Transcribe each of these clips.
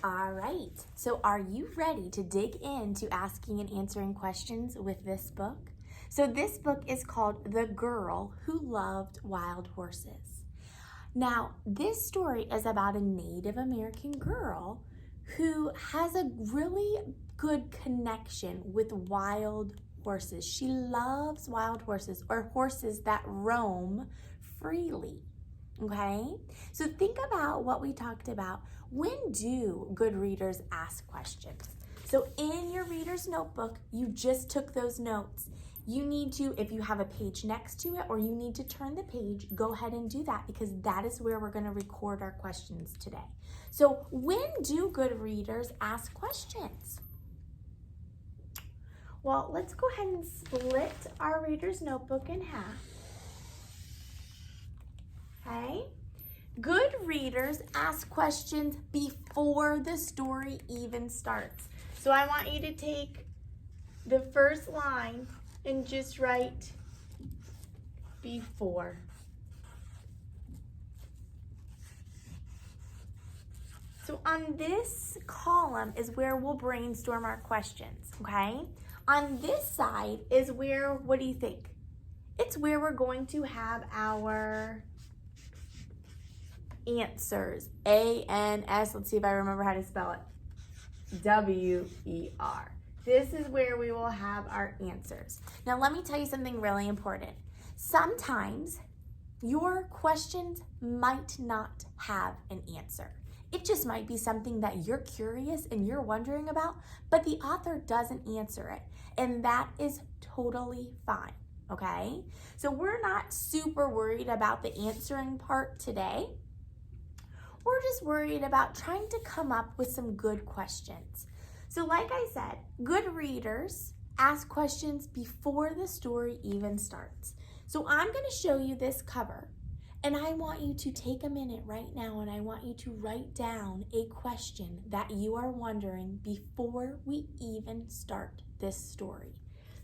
All right, so are you ready to dig into asking and answering questions with this book? So this book is called The Girl Who Loved Wild Horses. Now, this story is about a Native American girl who has a really good connection with wild horses. She loves wild horses, or horses that roam freely. Okay, so think about what we talked about. When do good readers ask questions? So in your reader's notebook, you just took those notes. You need to, if you have a page next to it or you need to turn the page, go ahead and do that, because that is where we're going to record our questions today. So when do good readers ask questions? Well, let's go ahead and split our reader's notebook in half. Okay? Good readers ask questions before the story even starts. So I want you to take the first line and just write before. So on this column is where we'll brainstorm our questions, okay? On this side is where, what do you think? It's where we're going to have our answers. A-N-S, let's see if I remember how to spell it. W-E-R. This is where we will have our answers. Now let me tell you something really important. Sometimes your questions might not have an answer. It just might be something that you're curious and you're wondering about, but the author doesn't answer it. And that is totally fine, okay? So we're not super worried about the answering part today. We're just worried about trying to come up with some good questions. So like I said, good readers ask questions before the story even starts. So I'm going to show you this cover, and I want you to take a minute right now and I want you to write down a question that you are wondering before we even start this story.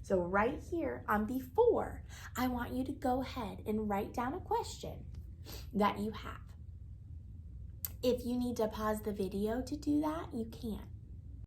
So right here on before, I want you to go ahead and write down a question that you have. If you need to pause the video to do that, you can.